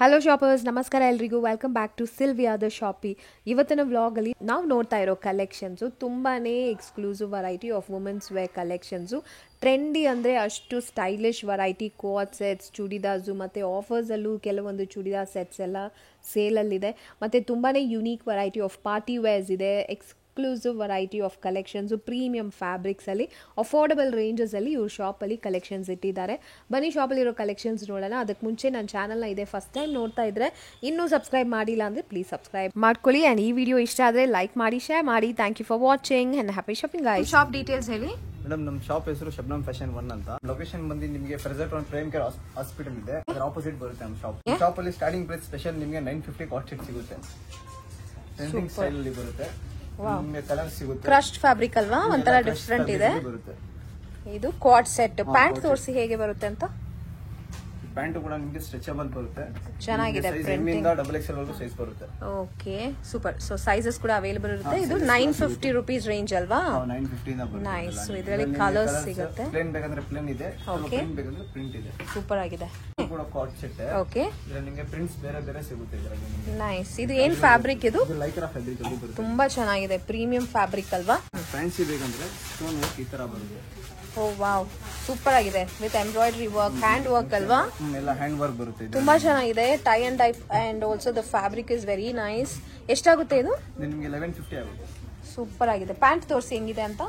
Hello shoppers, ನಮಸ್ಕಾರ ಎಲ್ರಿಗೂ. Welcome back to Sylvia the shoppy. ಇವತ್ತಿನ ವ್ಲಾಗಲ್ಲಿ ನಾವು ನೋಡ್ತಾ ಇರೋ ಕಲೆಕ್ಷನ್ಸು ತುಂಬಾ exclusive variety of women's wear collections. Trendy ಅಂದರೆ ಅಷ್ಟು stylish variety, coat sets, churidars ಮತ್ತು ಆಫರ್ಸಲ್ಲೂ ಕೆಲವೊಂದು ಚೂಡಿದಾರ್ ಸೆಟ್ಸ್ ಎಲ್ಲ ಸೇಲಲ್ಲಿದೆ. ಮತ್ತು ತುಂಬಾ unique variety of party wears ಇದೆ, exclusive variety of collections, premium ಫ್ಯಾಬ್ರಿಕ್ಸಲ್ಲಿ ಅಫೋರ್ಡಬಲ್ ರೇಂಜಸಲ್ಲಿ ಇವ್ರ ಶಾಪಲ್ಲಿ ಕಲೆಕ್ಷನ್ಸ್ ಇಟ್ಟಿದ್ದಾರೆ. ಬನ್ನಿ ಶಾಪಲ್ಲಿರೋ ಕಲೆಕ್ಷನ್ಸ್ ನೋಡೋಣ. ಅದಕ್ಕೆ ಮುಂಚೆ ನನ್ನ ಚಾನಲ್ನ ಇದೆ ಫಸ್ಟ್ ಟೈಮ್ ನೋಡ್ತಾ ಇದ್ದರೆ ಇನ್ನೂ ಸಬ್ಸ್ಕ್ರೈಬ್ ಮಾಡಿಲ್ಲ ಅಂದರೆ ಪ್ಲೀಸ್ ಸಬ್ಸ್ಕ್ರೈಬ್ ಮಾಡ್ಕೊಳ್ಳಿ. ಆ್ಯಂಡ್ ಈ ವಿಡಿಯೋ ಇಷ್ಟ ಆದರೆ ಲೈಕ್ ಮಾಡಿ, ಶೇರ್ ಮಾಡಿ. Thank you for watching and happy shopping guys. Shop details ಹೇಳಿ ಮೇಡಮ್. ನಮ್ಮ ಶಾಪ್ ಹೆಸರು ಶಬ್ನಮ್ ಫ್ಯಾಷನ್ 1 ಅಂತ. ಲೊಕೇಶನ್ ಬಂದು ನಿಮಗೆ Frazer Town prime care hospital ಇದೆ, ಅದರ ಆಪೋಸಿಟ್ ಬರುತ್ತೆ ನಮ್ಮ ಶಾಪ್. ಶಾಪ್ ಅಲ್ಲಿ ಸ್ಟಾರ್ಟಿಂಗ್ ಪ್ರೈಸ್ ಸ್ಪೆಷಲ್ ನಿಮಗೆ 950 ಕಾಸ್ಟ್ ಶೀಟ್ ಸಿಗುತ್ತೆ. ಟ್ರೆಂಡಿಂಗ್ ಸ್ಟೈಲ್ ಅಲ್ಲಿ ಬರುತ್ತೆ. ನಿಮಗೆ ಕಲರ್ ಸಿಗುತ್ತೆ. ಕ್ರಶ್ಡ್ ಫ್ಯಾಬ್ರಿಕ್ ಅಲ್ವಾ, ಒಂಥರ ಡಿಫ್ರೆಂಟ್ ಇದೆ. ಇದು ಕ್ವಾಡ್ ಸೆಟ್. ಪ್ಯಾಂಟ್ ತೋರಿಸಿ ಹೇಗೆ ಬರುತ್ತೆ ಅಂತ. ಪ್ಯಾಂಟ್ ಕೂಡ ನಿಮಗೆ ಸ್ಟ್ರೆಚಬಲ್ ಬರುತ್ತೆ, ಚೆನ್ನಾಗಿದೆ. ಪ್ರಿಂಟಿಂಗ್ ಡಬಲ್ ಎಕ್ಸೆಲ್ ವರೆಗೂ ಸೈಜ್ ಬರುತ್ತೆ. Okay, super. ಸೊ ಸೈಜಸ್ ಕೂಡ ಅವೈಲೇಬಲ್ ಇರುತ್ತೆ. ಇದು 950 ರೂಪೀಸ್ ರೇಂಜ್ ಅಲ್ವಾ? 950 ಇಂದ ಬರುತ್ತೆ. ನೈಸ್. ಸೊ ಇದರಲ್ಲಿ ಕಲರ್ಸ್ ಸಿಗುತ್ತೆ. ಪ್ಲೇನ್ ಬೇಕಂದ್ರೆ ಪ್ಲೇನ್ ಇದೆ, ಪ್ರಿಂಟ್ ಬೇಕಂದ್ರೆ ಪ್ರಿಂಟ್ ಇದೆ. ಸೂಪರ್ ಆಗಿದೆ. ಕೂಡ ಕಾಟ್ ಸೆಟ್. ಓಕೆ, ಇದರಲ್ಲಿ ನಿಮಗೆ ಪ್ರಿಂಟ್ಸ್ ಬೇರೆ ಬೇರೆ ಸಿಗುತ್ತೆ. ಇದರಲ್ಲಿ ನೈಸ್. ಇದು ಏನ್ ಫ್ಯಾಬ್ರಿಕ್? ಇದು ಲೈಕ್ರಾ ಫ್ಯಾಬ್ರಿಕ್ ಅಲ್ಲಿ ಬರುತ್ತೆ. ತುಂಬಾ ಚೆನ್ನಾಗಿದೆ, ಪ್ರೀಮಿಯಂ ಫ್ಯಾಬ್ರಿಕ್ ಅಲ್ವಾ? ಫ್ಯಾನ್ಸಿ ಬೇಕಂದ್ರೆ ಸ್ಟೋನ್ ವರ್ಕ್ ಈ ತರ ಬರುತ್ತೆ. ಓ ವಾವ್, ಸೂಪರ್ ಆಗಿದೆ. With embroidery work, hand work ಅಲ್ವಾ? ಎಲ್ಲ ಹ್ಯಾಂಡ್ ವರ್ಕ್ ಬರುತ್ತೆ. ತುಂಬಾ ಚೆನ್ನಾಗಿದೆ. Tie and dye and also the fabric is very nice. ಎಷ್ಟಾಗುತ್ತೆ ಇದು? ನಿಮಗೆ 1150 ಆಗುತ್ತೆ. ಸೂಪರ್ ಆಗಿದೆ. ಪ್ಯಾಂಟ್ ತೋರಿಸಿ ಹೆಂಗಿದೆ ಅಂತ.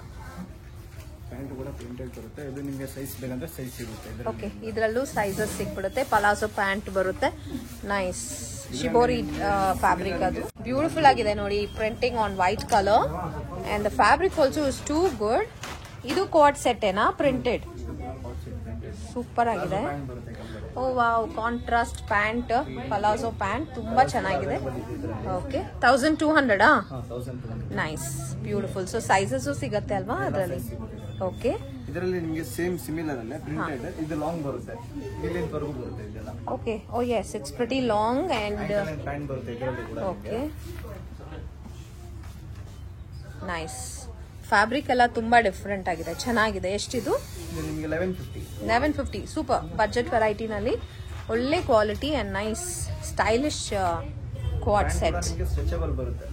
ಪ್ಯಾಂಟ್ ಕೂಡ ಪ್ರಿಂಟೆಡ್ ಬರುತ್ತೆ. ಇದು ನಿಮಗೆ ಸೈಜ್ ಬೇಕಂದ್ರೆ ಸೈಜ್ ಸಿಗುತ್ತೆ. ಓಕೆ, ಇದರಲ್ಲೂ ಸೈಜಸ್ ಸಿಕ್ಬಿಡುತ್ತೆ. ಪಲಾಸೋ ಪ್ಯಾಂಟ್ ಬರುತ್ತೆ. ನೈಸ್. ಶಿಬೋರಿ ಫ್ಯಾಬ್ರಿಕ್, ಅದು ಬ್ಯೂಟಿಫುಲ್ ಆಗಿದೆ ನೋಡಿ. Printing on white colour and the fabric also is too good. ಇದು ಕೋಟ್ ಸೆಟ್ ಏನಾ? ಪ್ರಿಂಟೆಡ್. ಸೂಪರ್ ಆಗಿದೆ. Oh wow, contrast pant, palazzo pant ತುಂಬಾ ಚೆನ್ನಾಗಿದೆ. Okay, 1200 nice, beautiful. So sizes ಸಿಗುತ್ತೆ ಅಲ್ವಾ ಅದರಲ್ಲಿ? ಓಕೆ, ಇದರಲ್ಲಿ ನಿಮಗೆ ಸೇಮ್ ಸಿಮಿಲರ್ ಅಲ್ಲೇ ಪ್ರಿಂಟೆಡ್. ಇದು ಲಾಂಗ್ ಬರುತ್ತೆ, ಲೆಂತ್ ವರೆಗೂ ಬರುತ್ತೆ ಇದೆಲ್ಲ. Okay, oh yes, it's pretty long and pant ಬರುತ್ತೆ ಇದರಲ್ಲಿ ಕೂಡ. Okay, nice. ಫ್ಯಾಬ್ರಿಕ್ ಎಲ್ಲ ತುಂಬಾ ಡಿಫ್ರೆಂಟ್ ಆಗಿದೆ, ಚೆನ್ನಾಗಿದೆ. ಎಷ್ಟಿದು? ಇದು ನಿಮಗೆ 1150. ಸೂಪರ್. ಬಜೆಟ್ ವೆರೈಟಿನಲ್ಲಿ ಒಳ್ಳೆ quality and nice stylish Quad set. Stretchable ಬರುತ್ತೆ.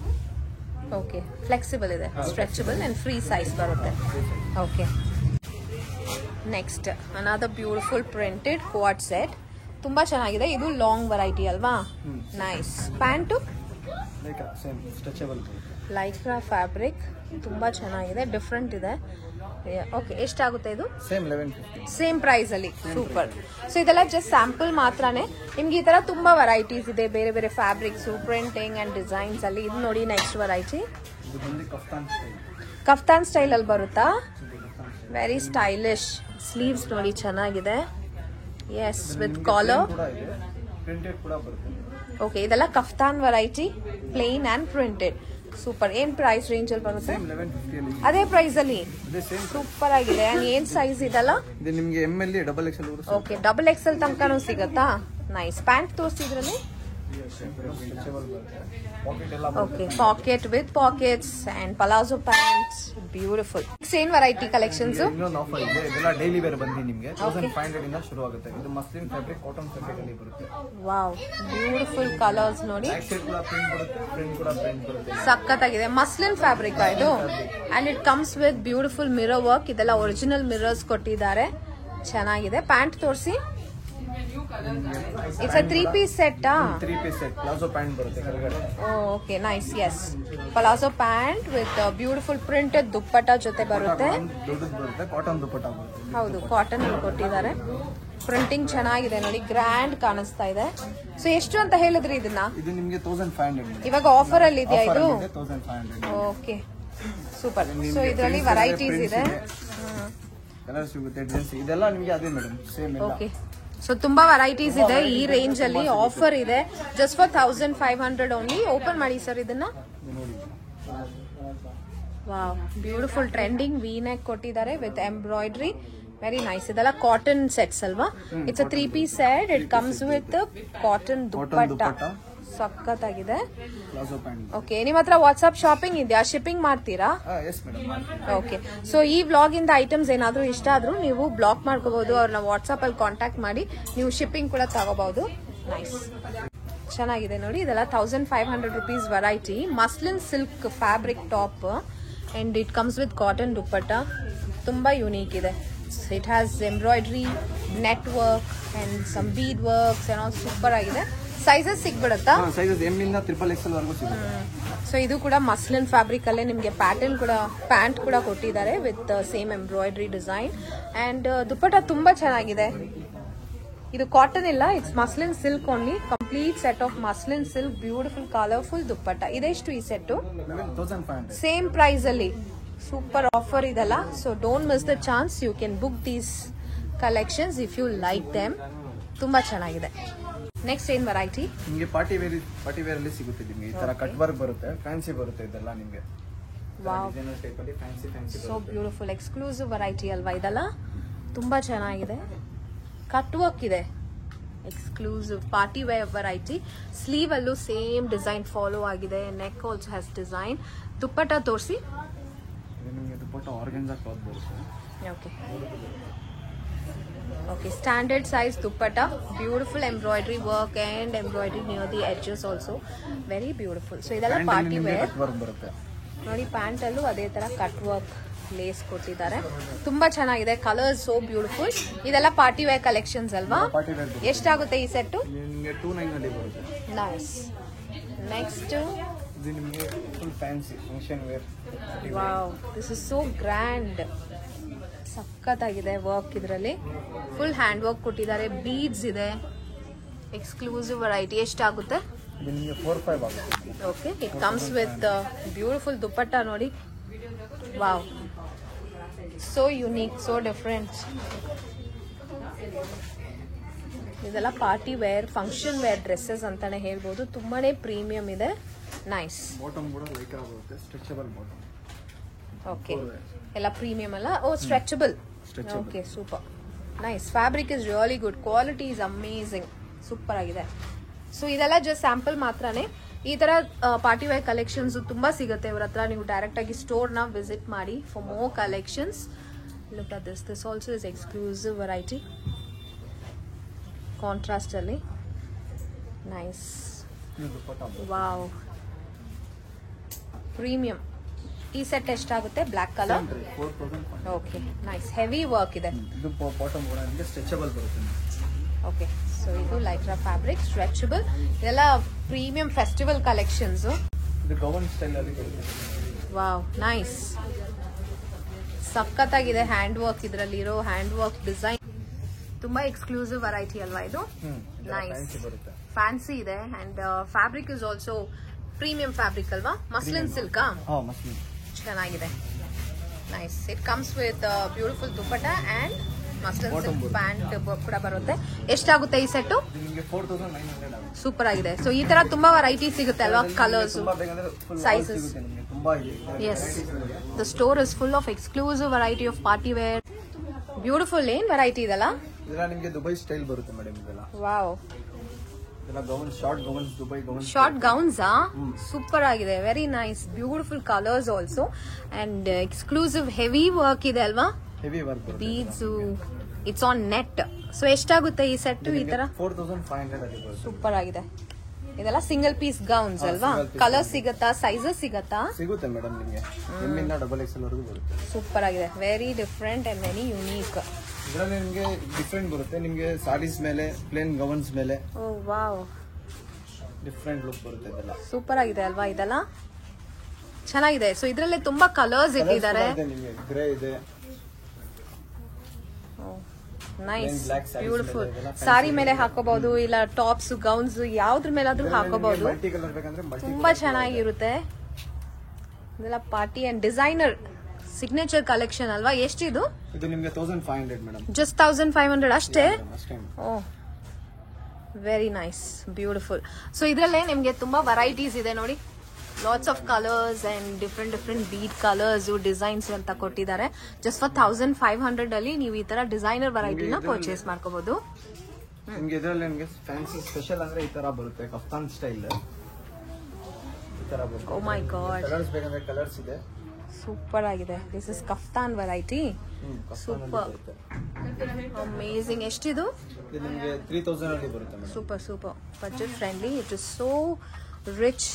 ಓಕೆ, ಫ್ಲೆಕ್ಸಿಬಲ್ ಇದೆ, ಸ್ಟ್ರೆಚಬಲ್ ಅಂಡ್ ಫ್ರೀ ಸೈಜ್ ಬರುತ್ತೆ. Okay, next another beautiful printed Quad set. ತುಂಬಾ ಚೆನ್ನಾಗಿದೆ. ಇದು ಲಾಂಗ್ ವೆರೈಟಿ ಅಲ್ವಾ? Nice. Pant stretchable Lycra fabric, ತುಂಬಾ ಚೆನ್ನಾಗಿದೆ, ಡಿಫ್ರೆಂಟ್ ಇದೆ. ಓಕೆ, ಎಷ್ಟಾಗುತ್ತೆ ಇದು? ಸೇಮ್ ಪ್ರೈಸ್ ಅಲ್ಲಿ. ಸೂಪರ್. ಸೊ ಇದೆಲ್ಲ ಜಸ್ಟ್ ಸ್ಯಾಂಪಲ್ ಮಾತ್ರನೇ. ನಿಮ್ಗೆ ಈ ತರ ತುಂಬಾ ವೆರೈಟೀಸ್ ಇದೆ, ಬೇರೆ ಬೇರೆ ಫ್ಯಾಬ್ರಿಕ್ಸ್, ಪ್ರಿಂಟಿಂಗ್ ಅಂಡ್ ಡಿಸೈನ್ಸ್ ಅಲ್ಲಿ. ಇದು ನೋಡಿ, ನೆಕ್ಸ್ಟ್ ವೆರೈಟಿ ಕಫ್ತಾನ್ ಸ್ಟೈಲ್ ಅಲ್ಲಿ ಬರುತ್ತಾ? Very stylish. ಸ್ಲೀವ್ಸ್ ನೋಡಿ ಚೆನ್ನಾಗಿದೆ. Yes, with collar. ಓಕೆ, ಇದೆಲ್ಲ kaftan variety, plain and printed. Super. ಏನ್ ಪ್ರೈಸ್ ರೇಂಜ್ ಅಲ್ಲಿ ಬರುತ್ತೆ? ಅದೇ ಪ್ರೈಸ್ ಅಲ್ಲಿ. ಸೂಪರ್ ಆಗಿದೆ. ಏನ್ ಸೈಜ್ ಇದಲ್ಲ? ನಿಮಗೆ ML double XL. Okay, double XL ತನಕನೂ ಸಿಗತ್ತಾ? ನೈಸ್. ಪ್ಯಾಂಟ್ ತೋರಿಸಿದ್ರಲ್ಲಿ. Okay, pocket with pockets and palazzo pants, beautiful. Same variety collections. ಇನ್ನೊಂದು ಆಫರ್ ಇದೆ. ಇದೆಲ್ಲ ಡೈಲಿ ವೇರ್ ಬಂದು ನಿಮಗೆ 1500 ಇಂದ ಶುರು ಆಗುತ್ತೆ. ಇದು ಮಸ್ಲಿನ್ ಫ್ಯಾಬ್ರಿಕ್, ಕಾಟನ್ ಫ್ಯಾಬ್ರಿಕ್ ಅಲ್ಲಿ ಬರುತ್ತೆ. ವಾವ್, ಬ್ಯೂಟಿಫುಲ್ ಕಲರ್ಸ್ ನೋಡಿ. ಬ್ಯಾಕ್ ಸೈಡ್ ಕೂಡ ಪ್ರಿಂಟ್ ಬರುತ್ತೆ, ಫ್ರಂಟ್ ಕೂಡ ಪ್ರಿಂಟ್ ಬರುತ್ತೆ. ಸಖತ್ತಾಗಿದೆ. ಮಸ್ಲಿನ್ ಫ್ಯಾಬ್ರಿಕ್ ಇದು and it comes with beautiful mirror work. ಇದೆಲ್ಲ ಒರಿಜಿನಲ್ ಮಿರರ್ಸ್ ಕೊಟ್ಟಿದ್ದಾರೆ, ಚೆನ್ನಾಗಿದೆ. ಪ್ಯಾಂಟ್ ತೋರಿಸಿ. It's a 3-piece set. 3-piece set. Palazzo pant ಬರುತ್ತೆ ಕೆಳಗಡೆ. Okay, nice. Yes, palazzo pant with beautiful printed dupatta ಜೊತೆ ಬರುತ್ತೆ. ದೊಡ್ಡದು ಬರುತ್ತೆ, ಕಾಟನ್ ದುಪ್ಪಟ್ಟ ಬರುತ್ತೆ. ಹೌದು, ಕಾಟನ್ ಕೊಟ್ಟಿದ್ದಾರೆ. ಪ್ರಿಂಟಿಂಗ್ ಚೆನ್ನಾಗಿದೆ ನೋಡಿ, ಗ್ರ್ಯಾಂಡ್ ಕಾಣಿಸ್ತಾ ಇದೆ. ಸೊ ಎಷ್ಟು ಅಂತ ಹೇಳಿದ್ರಿ ಇದನ್ನ? ಇದು ನಿಮಗೆ 1500. ಇವಾಗ ಆಫರ್ ಅಲ್ಲಿ ಇದೆಯಾ ಇದು? 1500. ಓಕೆ, ಸೂಪರ್. ಸೊ ಇದರಲ್ಲಿ ವೆರೈಟೀಸ್ ಇದೆ, ಕಲರ್ ಸಿಗುತ್ತೆ, ಡಿಸೈನ್ಸ್. ಇದೆಲ್ಲ ನಿಮಗೆ ಅದೇ ಮೇಡಮ್, ಸೇಮ್ ಎಲ್ಲ. ಓಕೆ, ಸೊ ತುಂಬಾ ವೆರೈಟೀಸ್ ಇದೆ ಈ ರೇಂಜ್ ಅಲ್ಲಿ. ಆಫರ್ ಇದೆ ಜಸ್ಟ್ ಫಾರ್ 1500 ಓನ್ಲಿ. ಓಪನ್ ಮಾಡಿ ಸರ್ ಇದನ್ನ. Wow, beautiful trending V neck ಕೊಟ್ಟಿದ್ದಾರೆ ವಿತ್ ಎಂಬ್ರಾಯ್ಡ್ರಿ. Very nice. ಇದೆಲ್ಲ ಕಾಟನ್ ಸೆಟ್ಸ್ ಅಲ್ವಾ? It's a 3-piece set. It comes with cotton dupatta. ಸಖತ್ತಾಗಿದೆ. ಓಕೆ, ನಿಮ್ಮ ಹತ್ರ ವಾಟ್ಸ್ಆಪ್ ಶಾಪಿಂಗ್ ಇದೆಯಾ? ಶಿಪ್ಪಿಂಗ್ ಮಾಡ್ತೀರಾ? ಓಕೆ, ಸೊ ಈ ವ್ಲಾಗ್ ಇಂದ ಐಟಮ್ಸ್ ಏನಾದ್ರೂ ಇಷ್ಟ ಆದ್ರೂ ನೀವು ಬ್ಲಾಕ್ ಮಾಡ್ಕೋಬಹುದು. ಅವ್ರನ್ನ ವಾಟ್ಸ್ಆಪ್ ಅಲ್ಲಿ ಕಾಂಟ್ಯಾಕ್ಟ್ ಮಾಡಿ ನೀವು ಶಿಪ್ಪಿಂಗ್ ಕೂಡ ತಗೋಬಹುದು. ನೈಸ್, ಚೆನ್ನಾಗಿದೆ ನೋಡಿ. ಇದೆಲ್ಲ 1500 rupees variety. Muslin silk fabric top and it comes with cotton dupatta. ತುಂಬಾ ಯೂನಿಕ್ ಇದೆ. It has embroidery, net work and some bead works and all. Super ಆಗಿದೆ. ಸೈಜಸ್ ಸಿಗ್ಬಿಡುತ್ತಾ? ಸೈಜಸ್ ಎಂ ಇಂದ XXL ವರೆಗೂ ಸಿಗುತ್ತೆ. ಸೊ ಇದು ಕೂಡ ಮಸ್ಲಿನ್ ಫ್ಯಾಬ್ರಿಕ್ ಅಲ್ಲೇ ನಿಮಗೆ ಪ್ಯಾಟರ್ನ್ ಕೂಡ, ಪ್ಯಾಂಟ್ ಕೂಡ ಕೊಟ್ಟಿದ್ದಾರೆ with same embroidery design and dupatta ತುಂಬಾ ಚೆನ್ನಾಗಿದೆ. ಇದು ಕಾಟನ್ ಇಲ್ಲ, it's muslin silk only. Complete set of muslin silk, beautiful colourful dupatta. ಇದೆಷ್ಟು ಈ ಸೆಟ್? 1500. ಸೇಮ್ ಪ್ರೈಸ್ ಅಲ್ಲಿ. ಸೂಪರ್ ಆಫರ್ ಇದೆಲ್ಲ. So don't miss the chance. You can book these collections if you like them. ತುಂಬಾ ಚೆನ್ನಾಗಿದೆ. Next ಏನ್ variety? ನಿಮಗೆ party wear ಅಲ್ಲಿ ಸಿಗುತ್ತೆ. ನಿಮಗೆ ಈ ತರ ಕಟ್ ವರ್ಕ್ ಬರುತ್ತೆ, ಫ್ಯಾನ್ಸಿ ಬರುತ್ತೆ. ಇದೆಲ್ಲ ನಿಮಗೆ ಸೋ ಬ್ಯೂಟಿಫುಲ್ ಎಕ್ಸ್ಕ್ಲೂಸಿವ್ ವೆರೈಟಿ ಅಲ್ವಾ ಇದೆಲ್ಲ? ತುಂಬಾ ಚೆನ್ನಾಗಿದೆ. ಕಟ್ ವರ್ಕ್ ಇದೆ. Exclusive party wear variety. Sleeve ಅಲ್ಲೂ ಸೇಮ್ ಡಿಸೈನ್ ಫಾಲೋ ಆಗಿದೆ. Neck also has design. Dupatta ತೋರಿಸಿ. ನಿಮಗೆ ದುಪ್ಪಟ್ಟ ಆರ್ಗನ್ಜಾ ಕ್ಲಾತ್ ಬರುತ್ತೆ. Okay okay, standard size dupatta. Beautiful embroidery work and embroidery near the edges also. Very beautiful. So ಇದೆಲ್ಲ party wear ಬರುತ್ತೆ ನೋಡಿ. Pant ಅಲ್ಲೂ ಅದೇ ತರ ಕಟ್ ವರ್ಕ್ ಲೇಸ್ ಕೊಟ್ಟಿದ್ದಾರೆ. ತುಂಬಾ ಚೆನ್ನಾಗಿದೆ. Colours so beautiful. ಇದೆಲ್ಲ ಪಾರ್ಟಿ ವೇರ್ ಕಲೆಕ್ಷನ್ಸ್ ಅಲ್ವಾ? ಎಷ್ಟಾಗುತ್ತೆ ಈ ಸೆಟ್? ನಿಮಗೆ 2900 ಬರುತ್ತೆ. ನೈಸ್. ನೆಕ್ಸ್ಟ್ ಇದು ನಿಮಗೆ full fancy function wear. Wow, this is so grand. ಸಖತ್ತಾಗಿದೆ ವರ್ಕ್. ಇದರಲ್ಲಿ ಫುಲ್ ಹ್ಯಾಂಡ್ ವರ್ಕ್ ಕೊಟ್ಟಿದ್ದಾರೆ. ಬೀಡ್ಸ್ ಇದೆ. Exclusive variety. ಎಷ್ಟಾಗುತ್ತೆ? ನಿಮಗೆ 4500 ಆಗುತ್ತೆ. Okay, it comes with beautiful dupatta ನೋಡಿ. Wow, so unique, so different. ಇದೆಲ್ಲ party wear, function wear dresses ಅಂತಾನೆ ಹೇಳ್ಬೋದು. ತುಂಬಾನೇ ಪ್ರೀಮಿಯಂ ಇದೆ. ನೈಸ್. ಬಾಟಮ್ ಕೂಡ ಲೈಕ್ರಾ ಬರುತ್ತೆ, ಸ್ಟ್ರೆಚಬಲ್ ಬಾಟಮ್. ಓಕೆ, ಎಲ್ಲ ಪ್ರೀಮಿಯಂ ಅಲ್ಲ? Oh, stretchable. Okay, super nice. Fabric is really good. Quality is amazing. Super ಆಗಿದೆ. ಸೊ ಇದೆಲ್ಲ ಜಸ್ಟ್ ಸ್ಯಾಂಪಲ್ ಮಾತ್ರನೇ. ಈ ತರ ಪಾರ್ಟಿ ವೇರ್ ಕಲೆಕ್ಷನ್ಸ್ ತುಂಬಾ ಸಿಗುತ್ತೆ ಇವ್ರ ಹತ್ರ. ನೀವು ಡೈರೆಕ್ಟ್ ಆಗಿ ಸ್ಟೋರ್ ನ ವಿಸಿಟ್ ಮಾಡಿ for more collections. Look at this. This also is exclusive variety. Contrast ಅಲ್ಲಿ ನೈಸ್. Wow, premium. ಈ ಸೆಟ್ ಎಷ್ಟಾಗುತ್ತೆ? Black colour. Okay, nice. Heavy work ಇದೆ. ಇದು ಬಾಟಮ್ ಕೂಡ ನಿಮಗೆ ಸ್ಟ್ರೆಚಬಲ್ ಬರುತ್ತೆ. ಓಕೆ, ಸೊ ಇದು ಲೈಕ್ರಾ ಫ್ಯಾಬ್ರಿಕ್, ಸ್ಟ್ರೆಚಬಲ್. ಇದೆಲ್ಲ ಪ್ರೀಮಿಯಂ ಫೆಸ್ಟಿವಲ್ ಕಲೆಕ್ಷನ್ಸ್. ಇದು ಗೌನ್ ಸ್ಟೈಲ್ ಅಲ್ಲಿ ಬರುತ್ತೆ. Wow, nice. ಸಖತ್ತಾಗಿದೆ ಹ್ಯಾಂಡ್ ವರ್ಕ್. ಇದರಲ್ಲಿರೋ ಹ್ಯಾಂಡ್ ವರ್ಕ್ ಡಿಸೈನ್ ತುಂಬಾ ಎಕ್ಸ್ಕ್ಲೂಸಿವ್ ವೆರೈಟಿ ಅಲ್ವಾ ಇದು? ನೈಸ್, ಫ್ಯಾನ್ಸಿ ಇದೆ. And fabric is also premium fabric ಅಲ್ವಾ? Muslin silk. ಚೆನ್ನಾಗಿದೆ. Nice. It comes with beautiful dupatta and muslin silk pant ಕೂಡ ಬರುತ್ತೆ. ಎಷ್ಟಾಗುತ್ತೆ ಈ ಸೆಟ್? ನಿಮಗೆ 4900 ಆಗುತ್ತೆ. ಸೂಪರ್ ಆಗಿದೆ. ಸೊ ಈ ತರ ತುಂಬಾ ವೆರೈಟಿ ಸಿಗುತ್ತೆ ಅಲ್ವಾ? Colours, sizes. Yes, the store is full of exclusive variety of party wear. Beautiful. ಏನ್ ವೆರೈಟಿ ಇದೆಲ್ಲ? ಇದೆಲ್ಲ ನಿಮಗೆ ದುಬೈ ಸ್ಟೈಲ್ ಬರುತ್ತೆ ಮೇಡಮ್. ಇದೆಲ್ಲ ವಾವ್, ಇದೆಲ್ಲ gown, short gowns, Dubai gowns. Short gowns. Super ಆಗಿದೆ. Very nice. Beautiful colours also and exclusive heavy work ಇದೆ ಅಲ್ವಾ? Heavy work beads. It's on net. So ಎಷ್ಟಾಗುತ್ತೆ ಈ ಸೆಟ್? ಈ ತರ 4500 ಆಗಿದೆ. ಸೂಪರ್ ಆಗಿದೆ. ಇದೆಲ್ಲ ಸಿಂಗಲ್ ಪೀಸ್ ಗೌನ್ಸ್ ಅಲ್ವಾ? ಕಲರ್ ಸಿಗತ್ತಾ? ಸೈಜಸ್ ಸಿಗತ್ತಾ? ಸಿಗುತ್ತೆ ಮೇಡಮ್. ನಿಮಗೆ ಎಂ ಇಂದ XXL ವರೆಗೂ ಬರುತ್ತೆ. ಸೂಪರ್ ಆಗಿದೆ. Very different and very unique. ಇದರಲ್ಲಿ ನಿಮಗೆ ಡಿಫ್ರೆಂಟ್ ಬರುತ್ತೆ. ನಿಮಗೆ ಸಾರೀಸ್ ಮೇಲೆ, ಪ್ಲೇನ್ ಗೌನ್ಸ್ ಮೇಲೆ ಓ ವಾವ್, ಡಿಫ್ರೆಂಟ್ ಲುಕ್ ಬರುತ್ತೆ. ಇದೆಲ್ಲ ಸೂಪರ್ ಆಗಿದೆ ಅಲ್ವಾ? ಇದೆಲ್ಲ ಚೆನ್ನಾಗಿದೆ. ಸೊ ಇದರಲ್ಲಿ ತುಂಬಾ ಕಲರ್ಸ್ ಇಟ್ಟಿದ್ದಾರೆ. ನಿಮಗೆ ಗ್ರೇ ಇದೆ. Nice, beautiful. ಸಾರಿ ಮೇಲೆ ಹಾಕೋಬಹುದು, ಇಲ್ಲ ಟಾಪ್ಸ್, ಗೌನ್ಸ್, ಯಾವ್ದ್ರ ಮೇಲಾದ್ರೂ ಹಾಕೋಬಹುದು. ಮಲ್ಟಿ ಕಲರ್ ಬೇಕಂದ್ರೆ ತುಂಬಾ ಚೆನ್ನಾಗಿರುತ್ತೆ. ಇದೆಲ್ಲ party and designer signature collection ಅಲ್ವಾ? ಎಷ್ಟಿದು? ಇದು ನಿಮಗೆ 1500 ಮೇಡಮ್. ಜಸ್ಟ್ 1500 ಅಷ್ಟೇ? ಅಷ್ಟೇ. Oh, very nice, beautiful. So ಇದರಲ್ಲೇ ನಿಮಗೆ ತುಂಬಾ ವೆರೈಟೀಸ್ ಇದೆ ನೋಡಿ. Lots of colours and different bead colours, designs ಅಂತ ಕೊಟ್ಟಿದ್ದಾರೆ. ಜಸ್ಟ್ ಫಾರ್ 1500 ಅಲ್ಲಿ ನೀವು ಈ ತರ ಡಿಸೈನರ್ ವೆರೈಟಿನ ಪರ್ಚೇಸ್ ಮಾಡ್ಕೋಬಹುದು. ನಿಮಗೆ ಇದರಲ್ಲಿ ನಿಮಗೆ ಫ್ಯಾನ್ಸಿ ಸ್ಪೆಷಲ್ ಅಂದ್ರೆ ಈ ತರ ಬರುತ್ತೆ, ಕಫ್ತಾನ್ ಸ್ಟೈಲ್. ಈ ತರ ಬರುತ್ತೆ. ಓ ಮೈ ಗಾಡ್, ಕಲರ್ಸ್ ಬೇಕಂದ್ರೆ ಕಲರ್ಸ್ ಇದೆ. ಸೂಪರ್ ಆಗಿದೆ. This is kaftan variety. Super amazing. ಎಷ್ಟಿದು? ಇದು ನಿಮಗೆ 3000 ಅಲ್ಲಿ ಬರುತ್ತೆ madam. Super super budget friendly. It is so rich,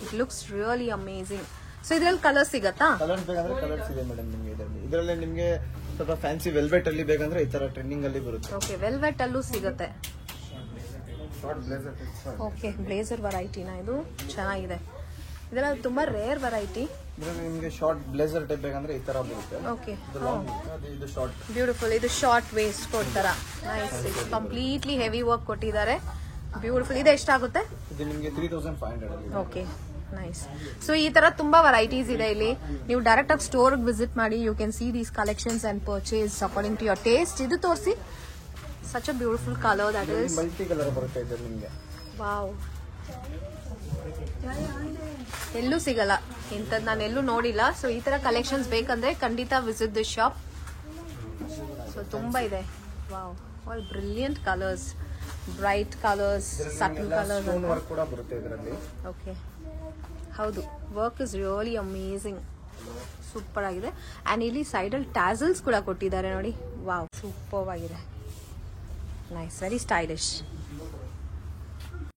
it looks really amazing. So ಇದ್ರಲ್ಲಿ ಕಲರ್ ಸಿಗತ್ತಾ? ಕಲರ್ಸ್ ಬೇಕಂದ್ರೆ ಕಲರ್ಸ್ ಇದೆ ಮೇಡಮ್ ನಿಮಗೆ ಇದರಲ್ಲಿ ನಿಮಗೆ ಸ್ವಲ್ಪ ಫ್ಯಾನ್ಸಿ ವೆಲ್ವೆಟ್ ಅಲ್ಲಿ ಬೇಕಂದ್ರೆ ಈ ತರ ಟ್ರೆಂಡಿಂಗ್ ಅಲ್ಲಿ ಬರುತ್ತೆ. ಓಕೆ, ವೆಲ್ವೆಟ್ ಅಲ್ಲೂ ಸಿಗುತ್ತೆ. Short blazer. ಓಕೆ, ಬ್ಲೇಸರ್ ವೆರೈಟಿನ ಇದು ಚೆನ್ನಾಗಿದೆ. ಇದೆಲ್ಲ ತುಂಬಾ ರೇರ್ ವೆರೈಟಿ. ಇದರಲ್ಲಿ ನಿಮಗೆ ಶಾರ್ಟ್ ಬ್ಲೇಸರ್ ಟೈಪ್ ಬೇಕಂದ್ರೆ ಈ ತರ ಬರುತ್ತೆ. ಓಕೆ, ಇದು ಶಾರ್ಟ್ ಬ್ಯೂಟಿಫುಲ್. ಇದು ಶಾರ್ಟ್ ವೇಸ್ಟ್ ಕೊಡ್ತಾರ. ನೈಸ್. ಕಂಪ್ಲೀಟ್ಲಿ ಹೆವಿ ವರ್ಕ್ ಕೊಟ್ಟಿದ್ದಾರೆ. ಬ್ಯೂಟಿಫುಲ್. ಇದು ಎಷ್ಟಾಗುತ್ತೆ? ಇದು ನಿಮಗೆ 3500 ಅಲ್ಲಿ. Okay, nice. ಸೊ ಈ ತರ ತುಂಬಾ ವೆರೈಟೀಸ್ ಇದೆ ಇಲ್ಲಿ. ನೀವು ಡೈರೆಕ್ಟ್ ಆಗಿ ಸ್ಟೋರ್ ವಿಸಿಟ್ ಮಾಡಿ you can see these collections and purchase according to your taste. ಇದು ತೋರಿಸಿ. Such a beautiful colour that is. Multi colour ಬರುತ್ತೆ ಇದು ನಿಮಗೆ. ವಾವ್, ಎಲ್ಲೂ ಸಿಗಲ್ಲ ಇಂಥದ್ದು, ನಾನು ಎಲ್ಲೂ ನೋಡಿಲ್ಲ. ಸೊ ಈ ತರ ಕಲೆಕ್ಷನ್ಸ್ ಬೇಕಂದ್ರೆ ಖಂಡಿತ ವಿಸಿಟ್ ದಿಸ್ ಶಾಪ್. ಸೊ ತುಂಬಾ ಇದೆ. Wow, all brilliant colours, bright colours, subtle colours. Stone work ಕೂಡ ಬರುತ್ತೆ ಇದರಲ್ಲಿ. ಓಕೆ, ಹೌದು, work is really amazing. Super ಆಗಿದೆ. ಅಂಡ್ ಇಲ್ಲಿ ಸೈಡಲ್ಲಿ ಟ್ಯಾಸಲ್ಸ್ ಕೂಡ ಕೊಟ್ಟಿದ್ದಾರೆ ನೋಡಿ. ವಾವ್, ಸೂಪರ್ ಆಗಿದೆ. Nice, very stylish.